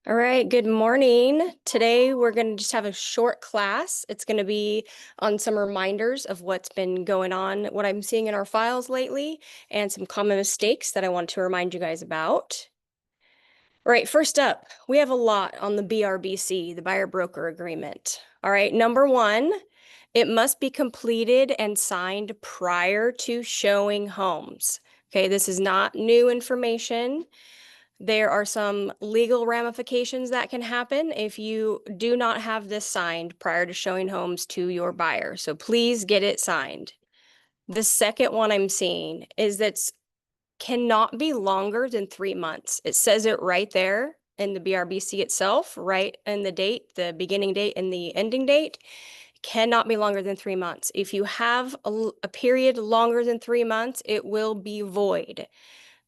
All right, good morning. Today we're going to just have a short class. It's going to be on some reminders of what's been going on, what I'm seeing in our files lately, and some common mistakes that I want to remind you guys about. All right, first up, we have a lot on the BRBC, the buyer broker agreement. All right, number one, it must be completed and signed prior to showing homes. Okay, this is not new information. There are some legal ramifications that can happen if you do not have this signed prior to showing homes to your buyer. So please get it signed. The second one I'm seeing is that cannot be longer than 3 months. It says it right there in the BRBC itself, right in the date, the beginning date and the ending date. Cannot be longer than 3 months. If you have a period longer than 3 months, it will be void,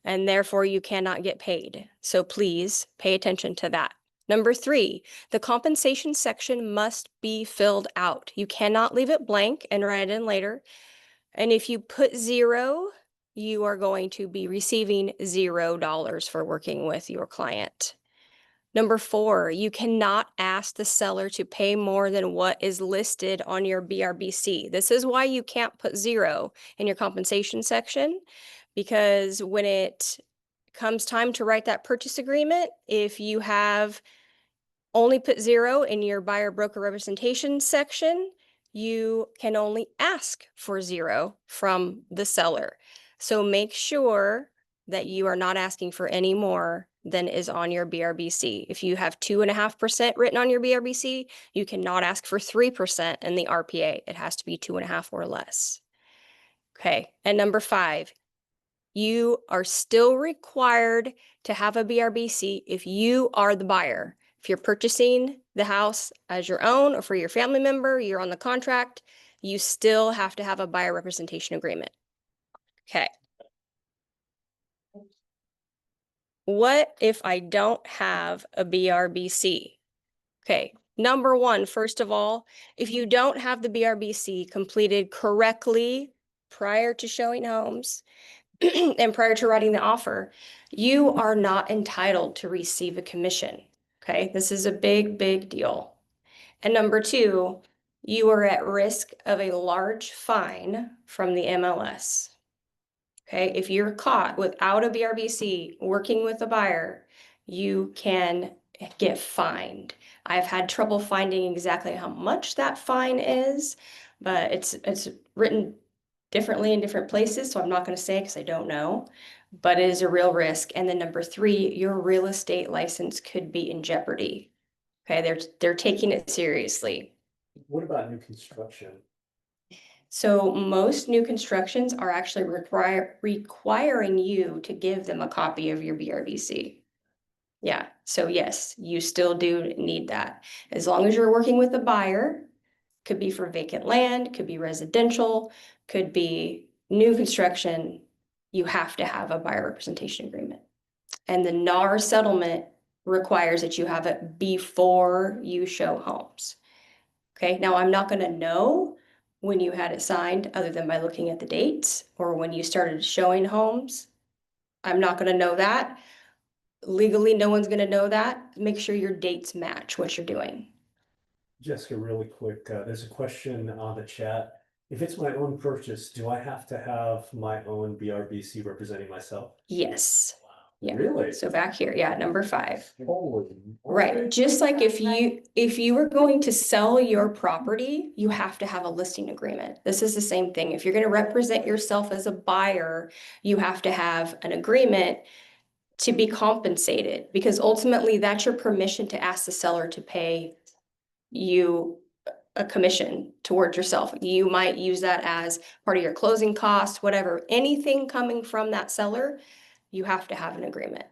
and therefore you cannot get paid. So please pay attention to that. Number three, the compensation section must be filled out. You cannot leave it blank and write it in later. And if you put 0, you are going to be receiving $0 for working with your client. Number four, you cannot ask the seller to pay more than what is listed on your BRBC. This is why you can't put 0 in your compensation section, because when it comes time to write that purchase agreement, if you have only put 0 in your buyer broker representation section, you can only ask for 0 from the seller. So make sure that you are not asking for any more than is on your BRBC. If you have 2.5% written on your BRBC, you cannot ask for 3% in the RPA. It has to be 2.5 or less. Okay, and number five, you are still required to have a BRBC if you are the buyer. If you're purchasing the house as your own or for your family member, you're on the contract, you still have to have a buyer representation agreement. Okay. What if I don't have a BRBC? Okay. Number one, first of all, if you don't have the BRBC completed correctly prior to showing homes, and prior to writing the offer, you are not entitled to receive a commission. Okay, this is a big, big deal. And number two, you are at risk of a large fine from the MLS. Okay, if you're caught without a BRBC working with a buyer, you can get fined. I've had trouble finding exactly how much that fine is, but it's written differently in different places, so I'm not going to say because I don't know, but it is a real risk. And then number three, your real estate license could be in jeopardy. Okay, they're taking it seriously. What about new construction? So most new constructions are actually requiring you to give them a copy of your BRBC. Yeah, so yes, you still do need that. As long as you're working with a buyer, could be for vacant land, could be residential, could be new construction, you have to have a buyer representation agreement. And the NAR settlement requires that you have it before you show homes. Okay, now I'm not gonna know when you had it signed other than by looking at the dates or when you started showing homes. I'm not gonna know that. Legally, no one's gonna know that. Make sure your dates match what you're doing. Jessica, really quick, there's a question on the chat. If it's my own purchase, do I have to have my own BRBC representing myself? Yes. Yeah. Really? So back here, yeah, number 5. Holy. Right, just like if you were going to sell your property, you have to have a listing agreement. This is the same thing. If you're going to represent yourself as a buyer, you have to have an agreement to be compensated, because ultimately that's your permission to ask the seller to pay you a commission towards yourself. You might use that as part of your closing costs, whatever. Anything coming from that seller, you have to have an agreement.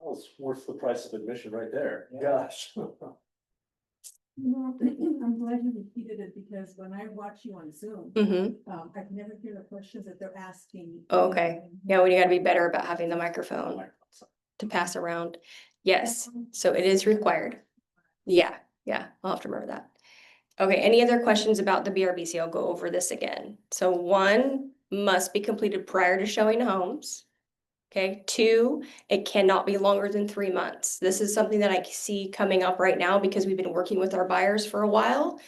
Well, it's worth the price of admission right there. Gosh. No, I'm glad you repeated it because when I watch you on Zoom, I can never hear the questions that they're asking. Okay, yeah, well, you gotta be better about having the microphone to pass around. Yes, so it is required. Yeah, I'll have to remember that. Okay, any other questions about the BRBC? I'll go over this again. So 1 must be completed prior to showing homes. Okay, 2, it cannot be longer than 3 months. This is something that I see coming up right now because we've been working with our buyers for a while.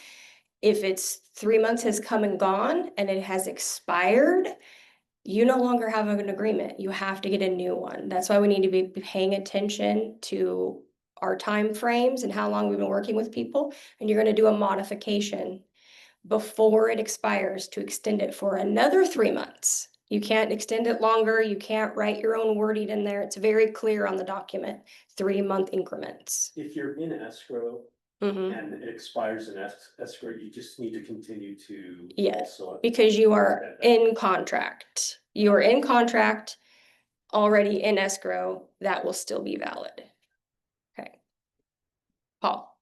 If it's 3 months has come and gone and it has expired, you no longer have an agreement. You have to get a new one. That's why we need to be paying attention to our time frames and how long we've been working with people. And you're going to do a modification before it expires to extend it for another 3 months. You can't extend it longer. You can't write your own wording in there. It's very clear on the document, 3-month increments. If you're in escrow Mhm. and it expires in escrow, you just need to continue to. Yes, also because you are extend that. in contract. You are in contract already in escrow, that will still be valid. Okay. Paul,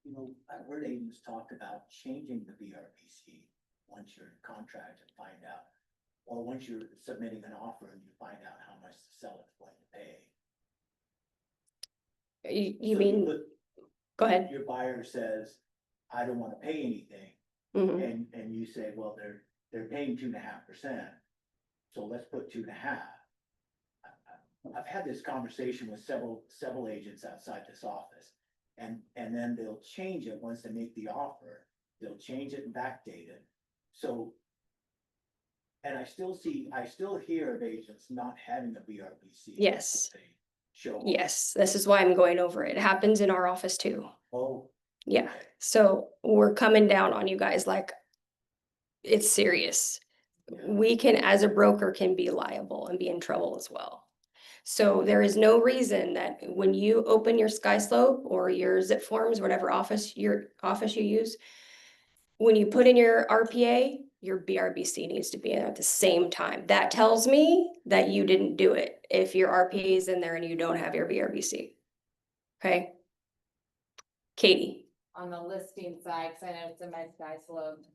You know, I've heard agents talk about changing the BRBC once you're in contract and find out, or once you're submitting an offer and you find out how much the seller's going to pay. you So mean, put- go ahead. Your buyer says, I don't want to pay anything, Mhm. and you say, well, they're paying 2.5%. So let's put 2.5. I've had this conversation with several agents outside this office. And then they'll change it once they make the offer, they'll change it and backdate it, so. And I still hear of agents not having a BRBC. Yes. if they Show. Yes, this is why I'm going over it. It happens in our office too. Oh. Yeah, okay. so we're coming down on you guys like it's serious. Yeah. We can, as a broker, can be liable and be in trouble as well. So there is no reason that when you open your SkySlope or your zip forms, whatever your office you use, when you put in your RPA, your BRBC needs to be in at the same time. That tells me that you didn't do it if your RPA is in there and you don't have your BRBC. Okay? Katie. On the listing side, cause I know it's in my sky slope.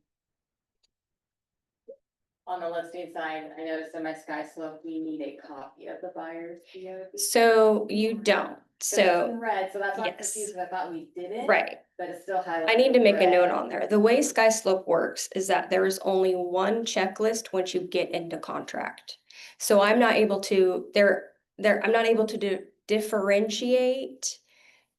On the listing side, I noticed in my sky slope, we need a copy of the buyer's BOD. So you don't. It's in So, red, so that's why I'm yes. confused, 'cause I thought we did it. right. But it's still highlighted. I need to make a note red. on there. The way SkySlope works is that there is only one checklist once you get into contract. So I'm not able to, I'm not able to differentiate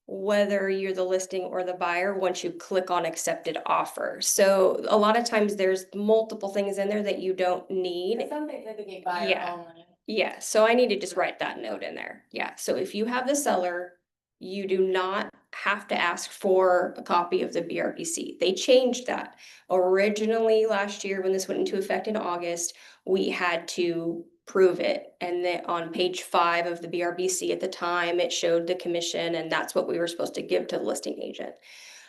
whether you're the listing or the buyer once you click on accepted offer. So a lot of times there's multiple things in there that you don't need. It's something that indicate buyer Yeah. only. Yeah, so I need to just write that note in there. Yeah, so if you have the seller, you do not have to ask for a copy of the BRBC. They changed that. Originally, last year, when this went into effect in August, we had to prove it. And then on page 5 of the BRBC at the time, it showed the commission, and that's what we were supposed to give to the listing agent.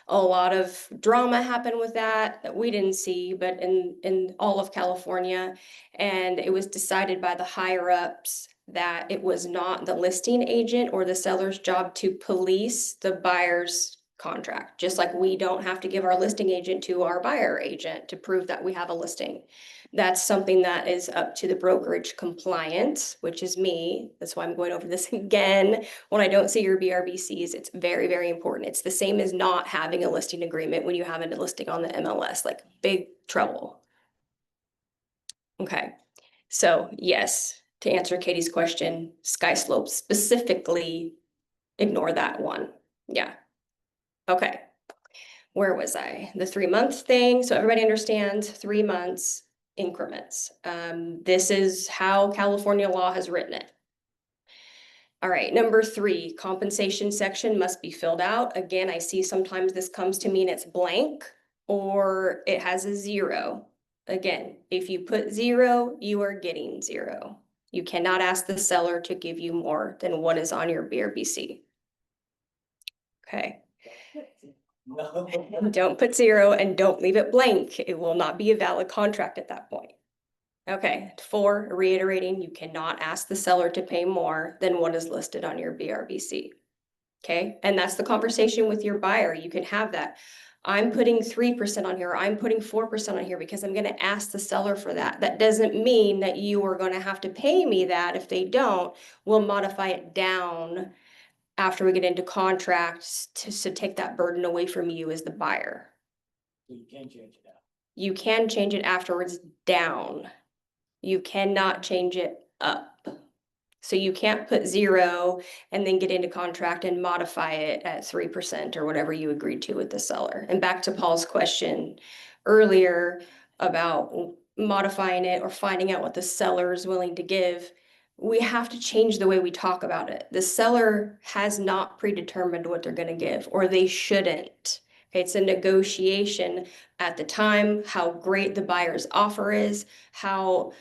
A lot of drama happened with that we didn't see, but in all of California. And it was decided by the higher ups that it was not the listing agent or the seller's job to police the buyer's contract. Just like we don't have to give our listing agent to our buyer agent to prove that we have a listing. That's something that is up to the brokerage compliance, which is me. That's why I'm going over this again. When I don't see your BRBCs, it's very, very important. It's the same as not having a listing agreement when you have a listing on the MLS, like big trouble. Okay, so yes, to answer Katie's question, SkySlope specifically, ignore that one. Yeah. Okay. Where was I? The 3-month thing. So everybody understands 3 months increments. This is how California law has written it. All right, number 3, compensation section must be filled out. Again, I see sometimes this comes to me and it's blank or it has a 0. Again, if you put 0, you are getting 0. You cannot ask the seller to give you more than what is on your BRBC. Okay. No. Don't put 0 and don't leave it blank. It will not be a valid contract at that point. Okay, 4, reiterating, you cannot ask the seller to pay more than what is listed on your BRBC. Okay, and that's the conversation with your buyer. You can have that. I'm putting 3% on here, or I'm putting 4% on here because I'm going to ask the seller for that. That doesn't mean that you are going to have to pay me that. If they don't, we'll modify it down after we get into contracts to take that burden away from you as the buyer. You can change it out. You can change it afterwards down. You cannot change it up. So you can't put 0 and then get into contract and modify it at 3% or whatever you agreed to with the seller. And back to Paul's question earlier about modifying it or finding out what the seller is willing to give, we have to change the way we talk about it. The seller has not predetermined what they're going to give, or they shouldn't. Okay, it's a negotiation at the time, how great the buyer's offer is, how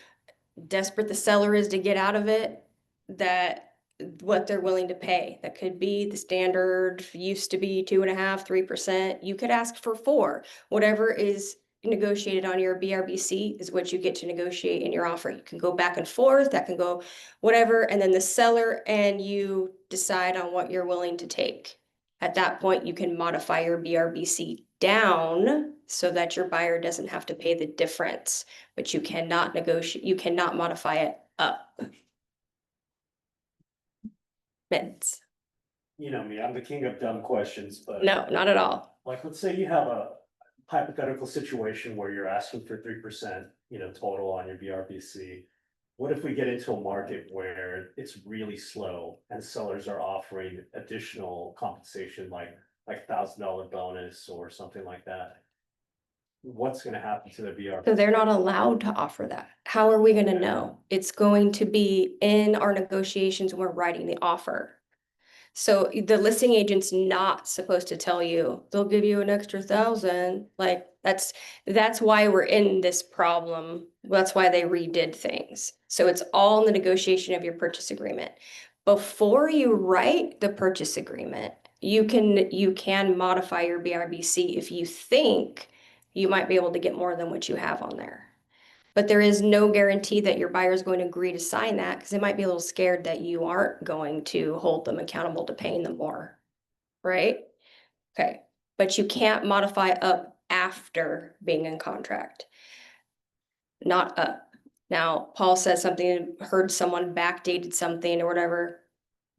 desperate the seller is to get out of it, that what they're willing to pay. That could be the standard used to be 2.5%, 3%. You could ask for 4. Whatever is negotiated on your BRBC is what you get to negotiate in your offer. You can go back and forth, that can go whatever, and then the seller and you decide on what you're willing to take. At that point, you can modify your BRBC down so that your buyer doesn't have to pay the difference, but you cannot negotiate, you cannot modify it up. Mints. You know me, I'm the king of dumb questions, but. No, not at all. Like, let's say you have a hypothetical situation where you're asking for 3%, total on your BRBC. What if we get into a market where it's really slow and sellers are offering additional compensation, like $1,000 bonus or something like that? What's gonna happen to the BRBC? So they're not allowed to offer that. How are we gonna know? It's going to be in our negotiations when we're writing the offer. So the listing agent's not supposed to tell you, they'll give you an extra 1,000. Like that's why we're in this problem. That's why they redid things. So it's all in the negotiation of your purchase agreement. Before you write the purchase agreement, you can modify your BRBC if you think you might be able to get more than what you have on there. But there is no guarantee that your buyer is going to agree to sign that because they might be a little scared that you aren't going to hold them accountable to paying them more, right? Okay, but you can't modify up after being in contract, not up. Now, Paul says something, heard someone backdated something or whatever,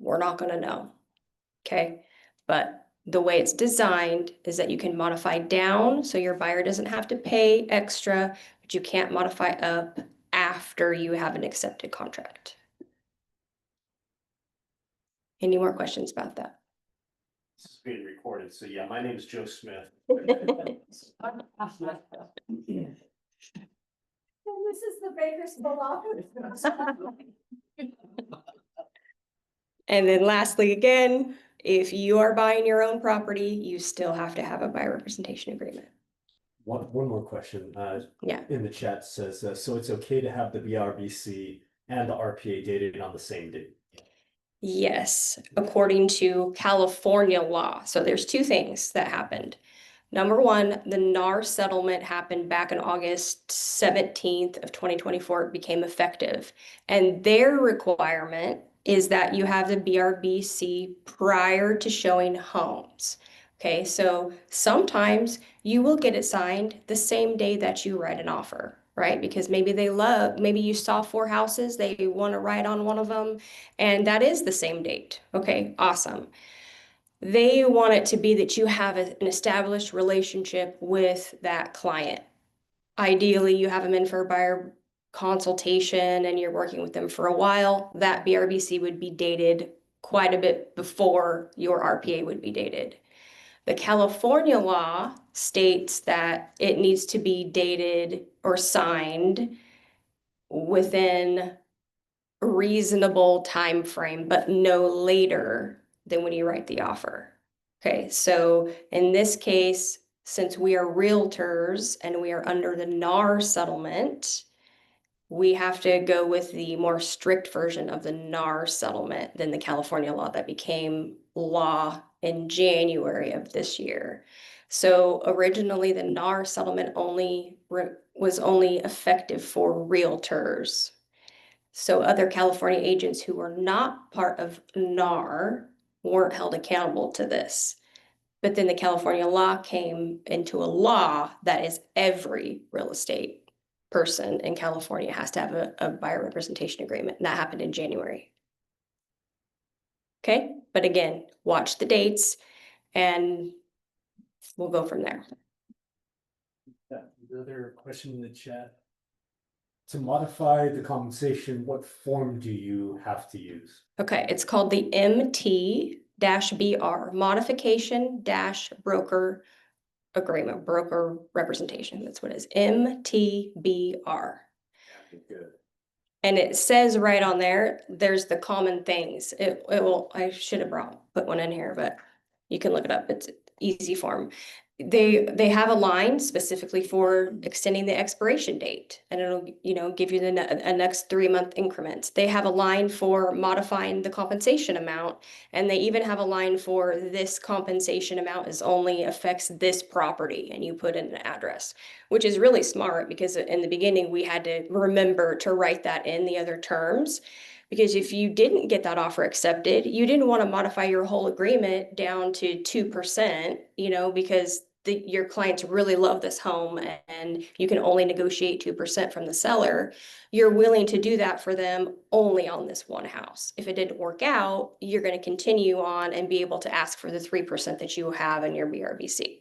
we're not gonna know, okay? But the way it's designed is that you can modify down so your buyer doesn't have to pay extra, but you can't modify up after you have an accepted contract. Any more questions about that? This is being recorded, so yeah, my name is Joe Smith. And this is the Bakersfield office. And then lastly, again, if you are buying your own property, you still have to have a buyer representation agreement. One more question, Yeah. in the chat says, so it's okay to have the BRBC and the RPA dated on the same date? Yes, according to California law. So there's 2 things that happened. Number one, the NAR settlement happened back in August 17th of 2024. It became effective. And their requirement is that you have the BRBC prior to showing homes. Okay, so sometimes you will get it signed the same day that you write an offer, right? Because maybe maybe you saw 4 houses, they want to write on one of them, and that is the same date. Okay, awesome. They want it to be that you have an established relationship with that client. Ideally, you have them in for a buyer consultation and you're working with them for a while. That BRBC would be dated quite a bit before your RPA would be dated. The California law states that it needs to be dated or signed within a reasonable time frame, but no later than when you write the offer. Okay, so in this case, since we are realtors and we are under the NAR settlement, we have to go with the more strict version of the NAR settlement than the California law that became law in January of this year. So originally the NAR settlement was only effective for realtors. So other California agents who were not part of NAR weren't held accountable to this. But then the California law came into a law that is every real estate person in California has to have a buyer representation agreement. And that happened in January. Okay, but again, watch the dates and we'll go from there. Another question in the chat. To modify the compensation, what form do you have to use? Okay, it's called the MT-BR, modification dash broker agreement, broker representation. That's what it is, MTBR. Good. And it says right on there, there's the common things. It will, I should have put one in here, but you can look it up. It's easy form. They have a line specifically for extending the expiration date, and it'll, you know, give you the next 3-month increments. They have a line for modifying the compensation amount, and they even have a line for this compensation amount is only affects this property, and you put in an address, which is really smart because in the beginning we had to remember to write that in the other terms. Because if you didn't get that offer accepted, you didn't want to modify your whole agreement down to 2%, you know, because your clients really love this home and you can only negotiate 2% from the seller. You're willing to do that for them only on this one house. If it didn't work out, you're going to continue on and be able to ask for the 3% that you have in your BRBC.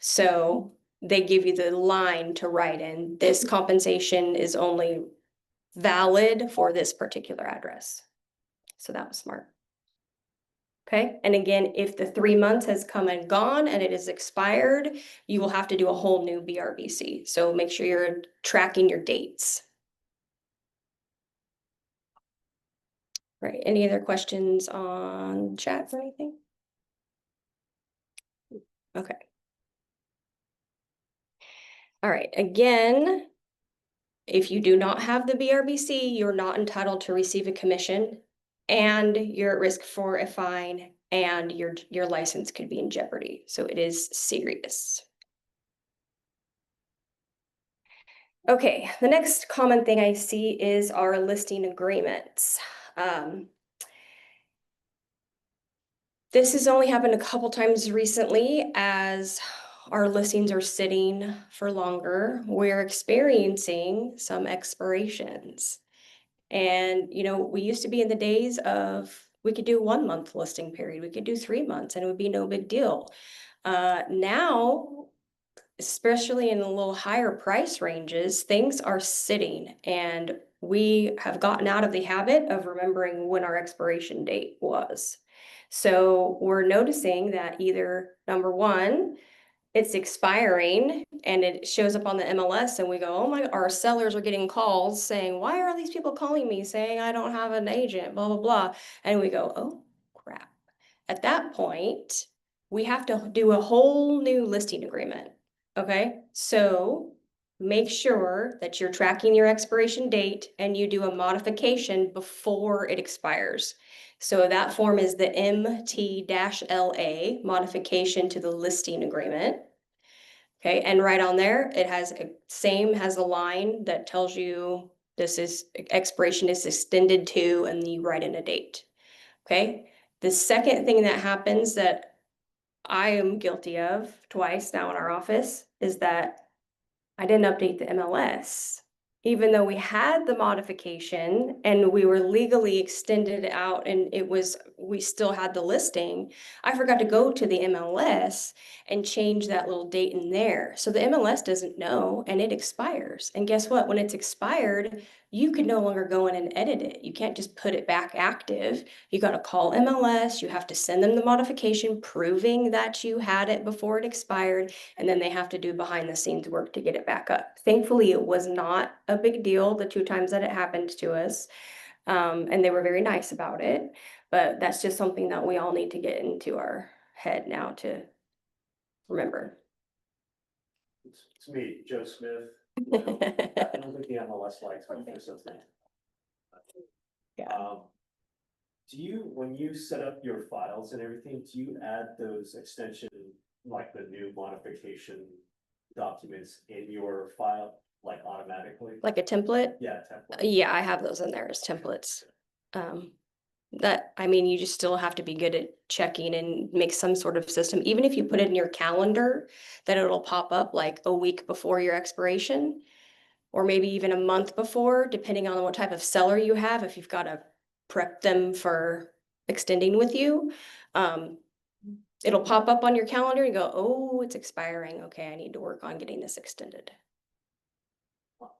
So they give you the line to write in. This compensation is only valid for this particular address. So that was smart. Okay, and again, if the 3 months has come and gone and it is expired, you will have to do a whole new BRBC. So make sure you're tracking your dates. Right, any other questions on chat or anything? Okay. All right, again, if you do not have the BRBC, you're not entitled to receive a commission, and you're at risk for a fine, and your license could be in jeopardy. So it is serious. Okay, the next common thing I see is our listing agreements. This has only happened a couple times recently as our listings are sitting for longer. We're experiencing some expirations. And, you know, we used to be in the days of, we could do 1 month listing period, we could do 3 months, and it would be no big deal. Now, especially in the little higher price ranges, things are sitting, and we have gotten out of the habit of remembering when our expiration date was. So we're noticing that either number one, it's expiring and it shows up on the MLS and we go, oh my, our sellers are getting calls saying, why are these people calling me saying I don't have an agent, blah, blah, blah. And we go, oh crap. At that point, we have to do a whole new listing agreement. Okay, so make sure that you're tracking your expiration date and you do a modification before it expires. So that form is the MT-LA, modification to the listing agreement. Okay, and right on there, it has has a line that tells you this is expiration is extended to, and you write in a date. Okay, the second thing that happens that I am guilty of twice now in our office is that I didn't update the MLS. Even though we had the modification and we were legally extended out and we still had the listing, I forgot to go to the MLS and change that little date in there. So the MLS doesn't know and it expires. And guess what? When it's expired, you can no longer go in and edit it. You can't just put it back active. You got to call MLS. You have to send them the modification proving that you had it before it expired. And then they have to do behind the scenes work to get it back up. Thankfully, it was not a big deal the 2 times that it happened to us. And they were very nice about it. But that's just something that we all need to get into our head now to remember. It's me, Joe Smith. I don't think the MLS likes me for something. Yeah. Do you, when you set up your files and everything, do you add those extension, like the new modification documents in your file, like automatically? Like a template? Yeah, template. Yeah, I have those in there as templates. I mean, you just still have to be good at checking and make some sort of system, even if you put it in your calendar, that it'll pop up like a week before your expiration, or maybe even a month before, depending on what type of seller you have, if you've got to prep them for extending with you. It'll pop up on your calendar and go, oh, it's expiring. Okay, I need to work on getting this extended.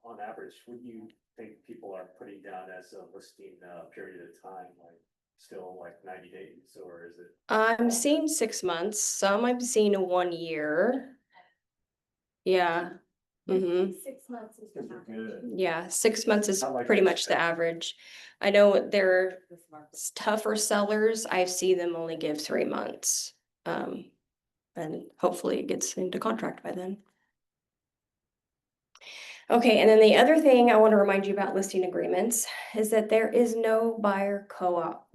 on average, would you think people are putting down as a listing, period of time, like still like 90 days, or is it? I'm seeing 6 months, some I'm seeing 1 year. Yeah. Mm-hmm. 6 months is the Those are average. good. Yeah, 6 months is I like pretty that much the strategy. average. I know there are tougher sellers, I see them only give 3 months. And hopefully it gets into contract by then. Okay, and then the other thing I want to remind you about listing agreements is that there is no buyer co-op.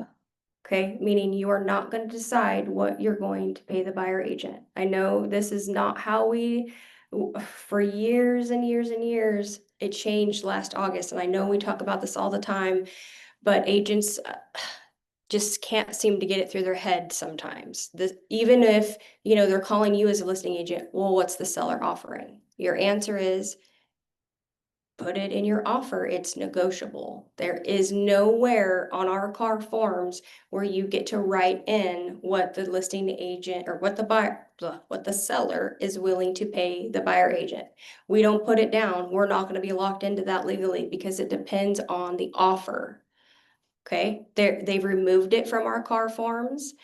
Okay, meaning you are not going to decide what you're going to pay the buyer agent. I know this is not how for years and years and years, it changed last August. And I know we talk about this all the time, but agents just can't seem to get it through their head sometimes. Even if, they're calling you as a listing agent, well, what's the seller offering? Your answer is, put it in your offer, it's negotiable. There is nowhere on our car forms where you get to write in what the listing agent or what the seller is willing to pay the buyer agent. We don't put it down. We're not going to be locked into that legally because it depends on the offer. Okay, they've removed it from our car forms.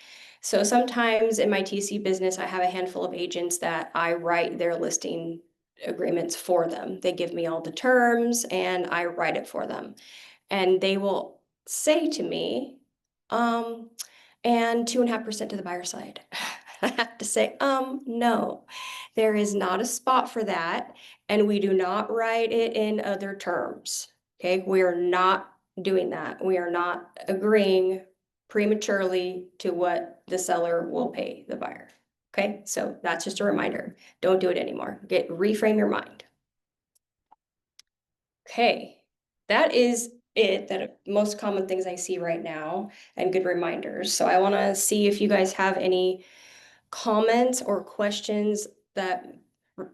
So sometimes in my TC business, I have a handful of agents that I write their listing agreements for them. They give me all the terms and I write it for them. And they will say to me, and 2.5% to the buyer side. I have to say, no, there is not a spot for that. And we do not write it in other terms. Okay, we are not doing that. We are not agreeing prematurely to what the seller will pay the buyer. Okay, so that's just a reminder. Don't do it anymore. Reframe your mind. Okay, that is it. That are most common things I see right now and good reminders. So I want to see if you guys have any comments or questions that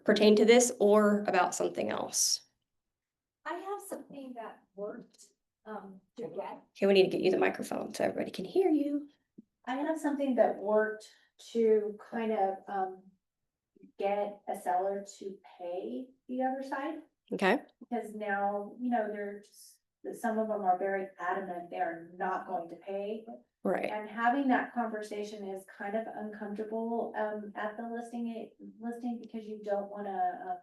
pertain to this or about something else. I have something that worked, to get. Okay, we need to get you the microphone so everybody can hear you. I have something that worked to kind of, get a seller to pay the other side. Okay, Because now, some of them are very adamant, they're not going to pay. right. And having that conversation is kind of uncomfortable, at the listing because you don't wanna,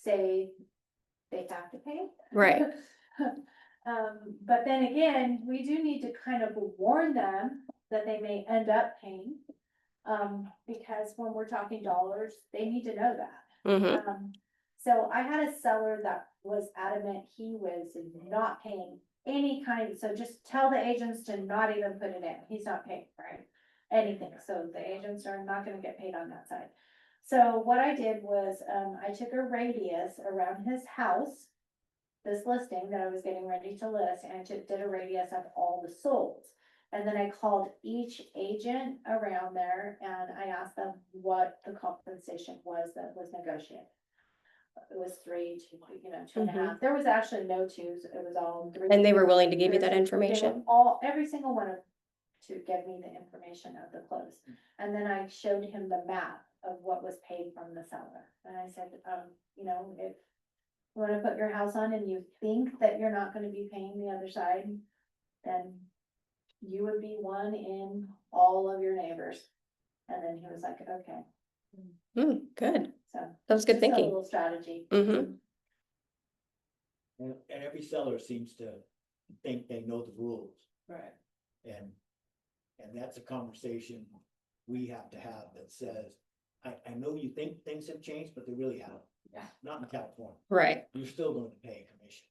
say they have to pay. Right. But then again, we do need to kind of warn them that they may end up paying. Because when we're talking dollars, they need to know that. Mm-hmm. So I had a seller that was adamant, he was not paying any kind, so just tell the agents to not even put it in, he's not paying, right? Anything, so the agents are not gonna get paid on that side. So what I did was, I took a radius around his house, this listing that I was getting ready to list, and I did a radius of all the solds. And then I called each agent around there and I asked them what the compensation was that was negotiated. It was 3, 2, 2.5. There was actually no 2s, it was all 3. And they were willing to give you that They were information? every single one of them to give me the information of the close. And then I showed him the map of what was paid from the seller. And I said, if you wanna put your house on and you think that you're not gonna be paying the other side, then you would be one in all of your neighbors. And then he was like, okay, Good. so. That was good just a thinking. little strategy. Mm-hmm. And every seller seems to think they know the rules, Right. and that's a conversation we have to have that says, I know you think things have changed, but they really haven't. Yeah. Not in California, Right. you're still going to pay a commission.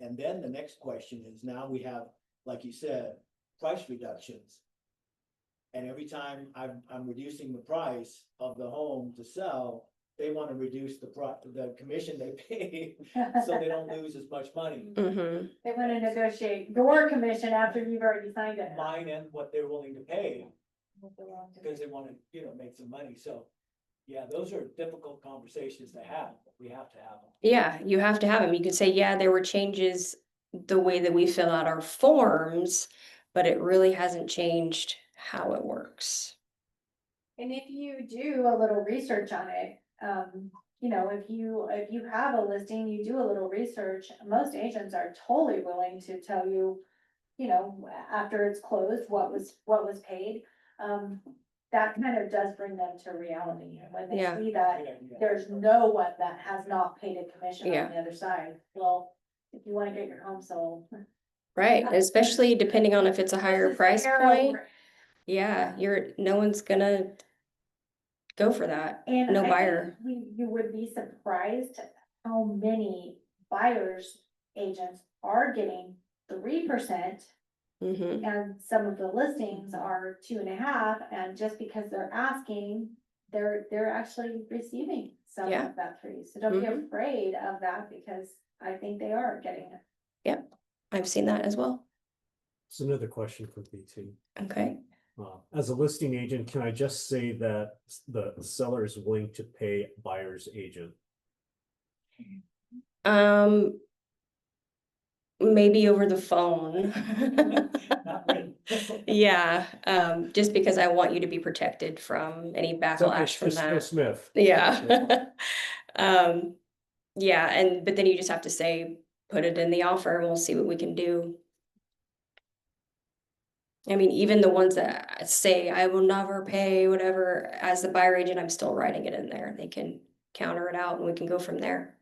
And then the next question is, now we have, like you said, price reductions. And every time I'm reducing the price of the home to sell, they want to reduce the commission they pay, so they don't lose as much money. Mm-hmm. They wanna negotiate your commission after you've already signed it. Mine and what they're willing to pay, because they want to, make some money, so. Yeah, those are difficult conversations to have, but we have to have them. Yeah, you have to have them. You could say, yeah, there were changes the way that we fill out our forms, but it really hasn't changed how it works. And if you do a little research on it, you know, if you have a listing, you do a little research, most agents are totally willing to tell you, you know, after it's closed, what was paid. That kind of does bring them to reality, and when they Yeah. see that there's no one that has not paid a commission Yeah. on the other side, well, if you wanna get your home sold. Right, especially depending on if it's a higher this is price the point. arrow. Yeah, no one's gonna go for that. And No I buyer. think you would be surprised how many buyers agents are getting 3%. Mm-hmm. And some of the listings are 2.5, and just because they're asking, they're actually receiving some Yeah. of that 3. So don't be Mhm. afraid of that, because I think they are getting it. Yep, I've seen that as well. It's another question for BT. Okay. As a listing agent, can I just say that the seller is willing to pay buyer's agent? Maybe over the phone. Not really. Yeah, just because I want you to be protected from any It's okay, backlash from just Joe that. Smith. Yeah. Yeah, but then you just have to say, put it in the offer and we'll see what we can do. I mean, even the ones that say I will never pay whatever, as the buyer agent, I'm still writing it in there. They can counter it out and we can go from there.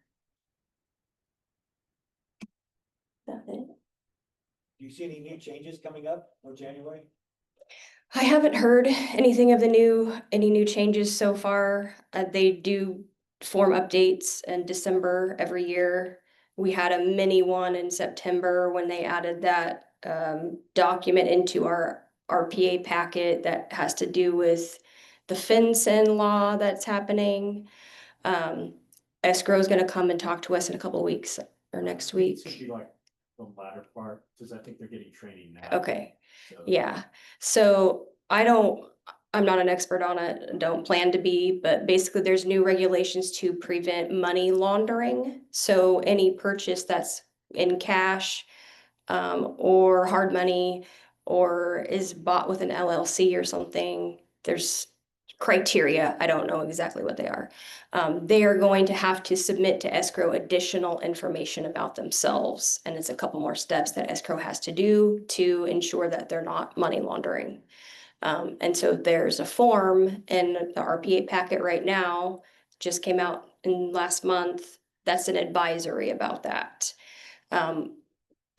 That's it. Do you see any new changes coming up for January? I haven't heard anything of any new changes so far. They do form updates in December every year. We had a mini one in September when they added that document into our RPA packet that has to do with the FinCEN law that's happening. Escrow is going to come and talk to us in a couple of weeks or next week. It's gonna be like the latter part, because I think they're getting training now. Okay. So- Yeah, so I'm not an expert on it, don't plan to be, but basically there's new regulations to prevent money laundering. So any purchase that's in cash, or hard money, or is bought with an LLC or something, there's criteria, I don't know exactly what they are. They are going to have to submit to escrow additional information about themselves, and it's a couple more steps that escrow has to do to ensure that they're not money laundering. And so there's a form in the RPA packet right now, just came out in last month, that's an advisory about that.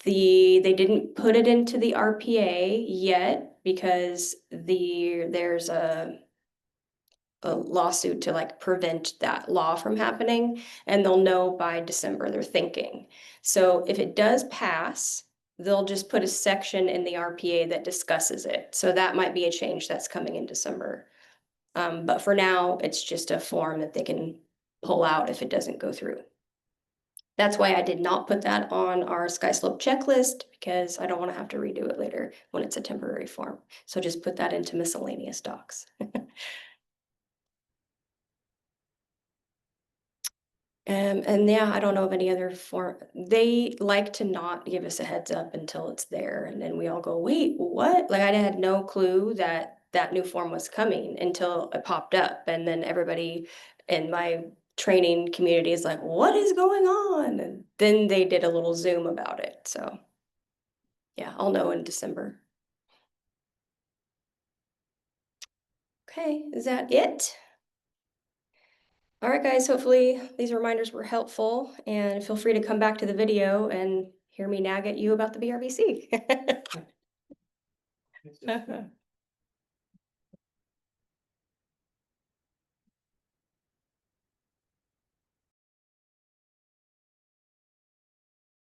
They didn't put it into the RPA yet because there's a lawsuit to like prevent that law from happening, and they'll know by December, they're thinking. So if it does pass, they'll just put a section in the RPA that discusses it. So that might be a change that's coming in December. But for now, it's just a form that they can pull out if it doesn't go through. That's why I did not put that on our sky slope checklist, because I don't want to have to redo it later when it's a temporary form. So just put that into miscellaneous docs. And yeah, I don't know of any other form. They like to not give us a heads up until it's there. And then we all go, wait, what? Like I had no clue that that new form was coming until it popped up. And then everybody in my training community is like, what is going on? And then they did a little Zoom about it. So yeah, I'll know in December. Okay, is that it? All right, guys, hopefully these reminders were helpful, and feel free to come back to the video and hear me nag at you about the BRBC.